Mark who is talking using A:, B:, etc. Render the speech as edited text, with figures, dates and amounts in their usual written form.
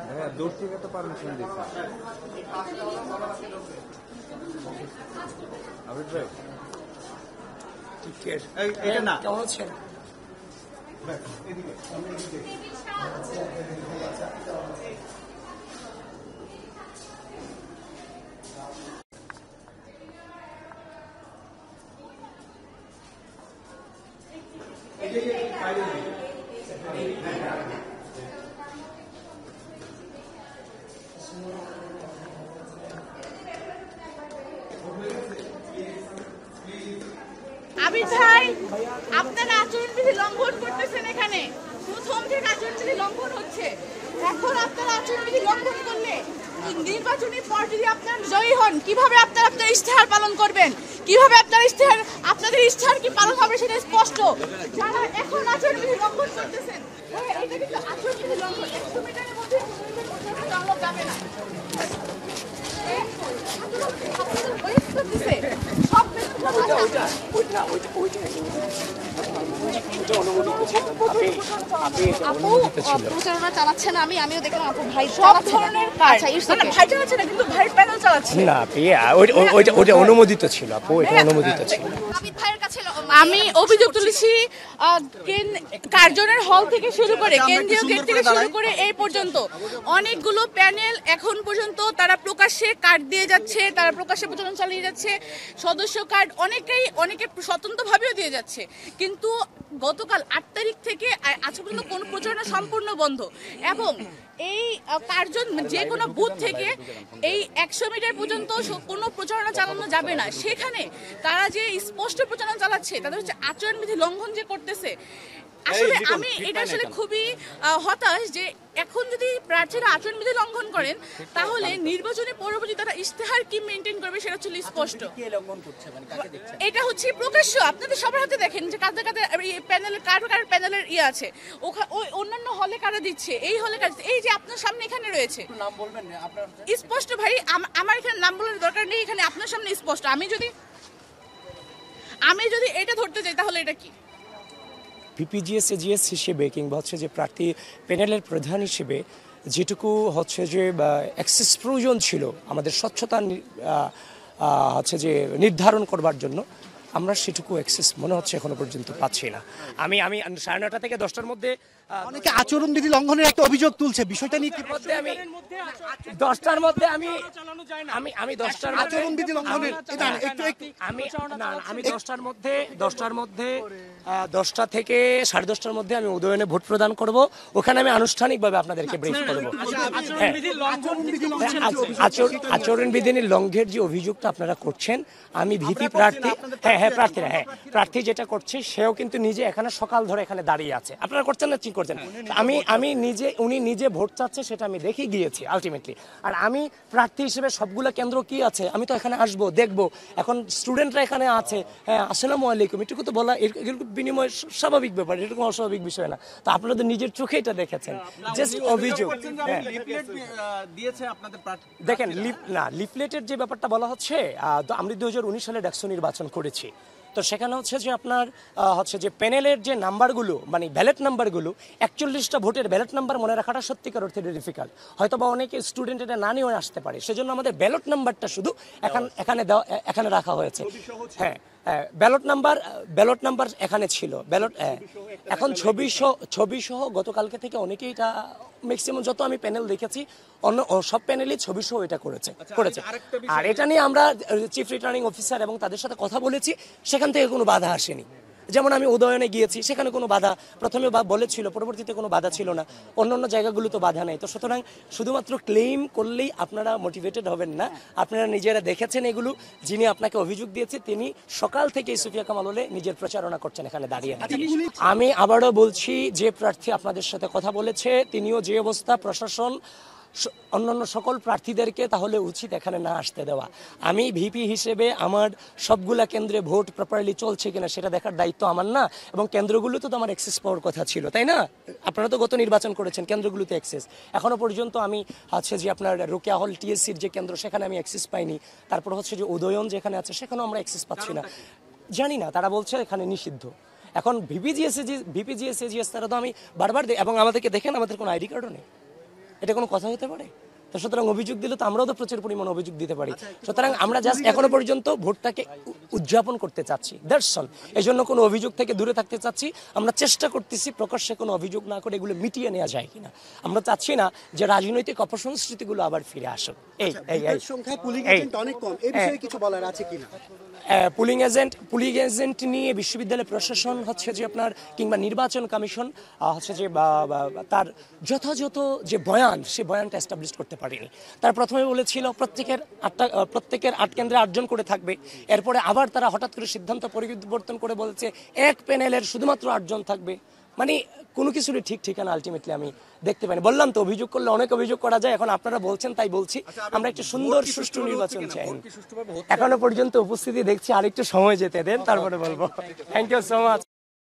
A: হ্যাঁ, দূর থেকে তো পারমিশন দিচ্ছে। আবিদ ভাই,
B: এটা না কেমন আছেন?
C: আবিদ ভাই, আপনারা আচরণবিধি লঙ্ঘন করতেছেন। এখানে প্রথম থেকে আচরণবিধি লঙ্ঘন হচ্ছে। এখন আপনারা আচরণবিধি লঙ্ঘন করলে নির্বাচনী পর যদি আপনারা জয়ী হন, কিভাবে আপনারা আপনার ইশতেহার পালন করবেন? কিভাবে আপনাদের ইশতেহার কি পালন হবে সেটা স্পষ্ট। যারা এখন আচরণবিধি লঙ্ঘন করতেছেন, এটা কিন্তু আচরণবিধি লঙ্ঘন। 100 মিটারের মধ্যে চালানো যাবে না। প্রচারণা চালাচ্ছেন, আমিও দেখলাম আপু ভাই সব ধরনের ভাই চালাচ্ছে না, কিন্তু ভাই প্যানেল চালাচ্ছে না।
B: ওইটা অনুমোদিত ছিল আপু, এটা অনুমোদিত ছিল।
C: আমি অভিযোগ তুলেছি কার্জনের হল থেকে শুরু করে কেন্দ্রীয় গেট থেকে শুরু করে এই পর্যন্ত অনেকগুলো প্যানেল এখন পর্যন্ত তারা প্রকাশ্যে কার্ড দিয়ে যাচ্ছে, তারা প্রকাশ্যে প্রচারণা চালিয়ে যাচ্ছে। সদস্য কার্ড অনেকে স্বতন্ত্রভাবেও দিয়ে যাচ্ছে, কিন্তু গতকাল 8 তারিখ থেকে আজ পর্যন্ত কোনো প্রচারণা সম্পূর্ণ বন্ধ। এবং এই কার্জন যে কোনো বুথ থেকে এই 100 মিটার পর্যন্ত কোনো প্রচারণা চালানো যাবে না। সেখানে তারা যে স্পষ্ট প্রচারণা চালাচ্ছে, তাদের হচ্ছে আচরণবিধি লঙ্ঘন যে করতেছে। আসলে আমি এটা আসলে খুবই হতাশ যে এখন যদি প্রার্থীরা আচরণবিধি লঙ্ঘন করেন, তাহলে নির্বাচনে পরবর্তী তারা ইশতেহার কি মেনটেন করবে সেটা হচ্ছে স্পষ্ট। এটা হচ্ছে প্রকাশ্য, আপনাদের সবার হাতে দেখেন যে কাদের কাদের প্যানেলের কার প্যানেলের আছে, ওই অন্যান্য হলে কারা দিচ্ছে, এই হলে কারা দিচ্ছে, এই যে আপনার সামনে এখানে রয়েছে
B: নাম বলবেন আপনার
C: স্পষ্ট। ভাই আমার এখানে নাম বলার দরকার নেই, এখানে আপনার সামনে স্পষ্ট। আমি যদি এটা ধরতে যাই তাহলে এটা কি?
B: পিপিজিএস এজিএস হিসেবে কিংবা হচ্ছে যে প্রার্থী প্যানেলের প্রধান হিসেবে যেটুকু হচ্ছে যে অ্যাক্সেস প্রয়োজন ছিল আমাদের স্বচ্ছতা হচ্ছে যে নির্ধারণ করবার জন্য, আমরা সেটুকু অ্যাক্সেস মনে হচ্ছে এখনো পর্যন্ত পাচ্ছি না। আমি 9:30 থেকে 10টার মধ্যে
D: অনেকে আচরণবিধি লঙ্ঘনের একটা অভিযোগ তুলছে, বিষয়টা নিয়ে কি?
B: আমি 10টার মধ্যে আমি 10টার
D: আচরণবিধি লঙ্ঘনের
B: আমি 10টার মধ্যে 10টা থেকে 10:30টার মধ্যে আমি উদয়নে ভোট প্রদান করব। ওখানে আমি আনুষ্ঠানিকভাবে আপনাদেরকে ব্রিফ করব। আচরণবিধি লঙ্ঘনের যে অভিযোগটা আপনারা করছেন, আমি ভিপি প্রার্থী, প্রার্থী যেটা করছে সেও কিন্তু নিজে এখানে সকাল ধরে এখানে দাঁড়িয়ে আছে। আপনারা করছেন না, ঠিক করছেন। উনি নিজে ভোট চাচ্ছে, সেটা আমি দেখে গিয়েছি আলটিমেটলি। আর আমি প্রার্থী হিসেবে সবগুলো কেন্দ্র কি আছে আমি তো এখানে আসবো, দেখবো। এখন স্টুডেন্টরা এখানে আছে, হ্যাঁ আসসালামু আলাইকুম, এটুকু তো বলা বিনিময় স্বাভাবিক ব্যাপার, এরকম অস্বাভাবিক বিষয় না। তো আপনারা তো নিজের চোখে এটা দেখেছেন, জাস্ট অভিযোগ। দেখেন লিফলেটের যে ব্যাপারটা বলা হচ্ছে, তো আমরা 2019 সালে ডাকসু নির্বাচন করেছি। তো সেখানে হচ্ছে যে আপনার হচ্ছে যে প্যানেলের যে নাম্বারগুলো, মানে ব্যালট নাম্বারগুলো, 41টা ভোটের ব্যালট নাম্বার মনে রাখাটা সত্যিকার অর্থে ডিফিকাল্ট। হয়তো বা অনেকে স্টুডেন্ট এটা না নিয়ে আসতে পারে, সেজন্য আমাদের ব্যালট নাম্বারটা শুধু এখানে রাখা হয়েছে। হ্যাঁ, ব্যালট নাম্বার এখানে ছিল। এখন ছবি সহ গতকালকে থেকে অনেকেই এটা, ম্যাক্সিমাম যত আমি প্যানেল দেখেছি অন্য সব প্যানেলই ছবি সহ এটা করেছে। আর এটা নিয়ে আমরা চিফ রিটার্নিং অফিসার এবং তাদের সাথে কথা বলেছি, সেখান থেকে কোনো বাধা আসেনি। যেমন আমি উদয়নে গিয়েছি, সেখানে কোনো বাধা প্রথমে বলেছিল, পরবর্তীতে কোনো বাধা ছিল না। অন্যান্য জায়গাগুলো তো বাধা নেই। তো সুতরাং শুধুমাত্র ক্লেম করলেই আপনারা মোটিভেটেড হবেন না। আপনারা নিজেরা দেখেছেন এগুলো। যিনি আপনাকে অভিযোগ দিয়েছে তিনি সকাল থেকে সুফিয়া কামাল হলে নিজের প্রচারণা করছেন এখানে দাঁড়িয়ে। আমি আবারও বলছি, যে প্রার্থী আপনাদের সাথে কথা বলেছে তিনিও যে অবস্থা, প্রশাসন অন্যান্য সকল প্রার্থীদেরকে তাহলে উচিত এখানে না আসতে দেওয়া। আমি ভিপি হিসেবে আমার সবগুলা কেন্দ্রে ভোট প্রপারলি চলছে কিনা সেটা দেখার দায়িত্ব আমার না। এবং কেন্দ্রগুলোতে তো আমার অ্যাক্সেস পাওয়ার কথা ছিল, তাই না? আপনারা তো গত নির্বাচন করেছেন, কেন্দ্রগুলোতে অ্যাক্সেস এখনো পর্যন্ত আমি হচ্ছে যে আপনার রোকেয়া হল টিএসসির যে কেন্দ্র, সেখানে আমি অ্যাক্সেস পাইনি। তারপর হচ্ছে যে উদয়ন যেখানে আছে সেখানেও আমরা অ্যাক্সেস পাচ্ছি না। জানি না, তারা বলছে এখানে নিষিদ্ধ। এখন ভিপিজিএস তারা তো আমি বারবার, এবং আমাদেরকে দেখেন আমাদের কোনো আইডি কার্ডও নেই। এটা কোনো কথা হতে পারে? তো সুতরাং অভিযোগ দিলে তো আমরাও তো প্রচুর পরিমাণে অভিযোগ দিতে পারি। সুতরাং আমরা জাস্ট এখনো পর্যন্ত ভোটটাকে উদযাপন করতে চাচ্ছি, দ্যাটস অল। এই জন্য কোনো অভিযোগ থেকে দূরে থাকতে চাচ্ছি। আমরা চেষ্টা করতেছি প্রকাশ্যে কোনো অভিযোগ না করে এগুলো মিটিয়ে নেওয়া যায় কিনা। আমরা চাচ্ছি না যে রাজনৈতিক অপসংস্কৃতিগুলো আবার ফিরে আসুক। এই
D: সংখ্যায় পুলিং
B: এই।
D: এজেন্ট অনেক কম, এই বিষয়ে কিছু বলার আছে কিনা?
B: পুলিং এজেন্ট নিয়ে বিশ্ববিদ্যালয় প্রশাসন হচ্ছে যে আপনার কিংবা নির্বাচন কমিশন হচ্ছে যে তার যথাযথ যে বয়ান, সে বয়ানটা এস্টাবলিশ করতে পারেনি। তার প্রথমে বলেছিল প্রত্যেকের 8 কেন্দ্রে 8 জন করে থাকবে। এরপরে আবার তারা হঠাৎ করে সিদ্ধান্ত পরিবর্তন করে বলেছে এক প্যানেলের শুধুমাত্র 8 জন থাকবে। মানে কোনো কিছুরই ঠিক ঠিকানা আলটিমেটলি আমি দেখতে পাইনি। বললাম তো, অভিযোগ করলে অনেক অভিযোগ করা যায়। এখন আপনারা বলছেন তাই বলছি, আমরা একটু সুন্দর সুষ্ঠু নির্বাচন চাই। এখনো পর্যন্ত উপস্থিতি দেখছি, আরেকটু সময় যেতে দেন, তারপরে বলবো। Thank you so much.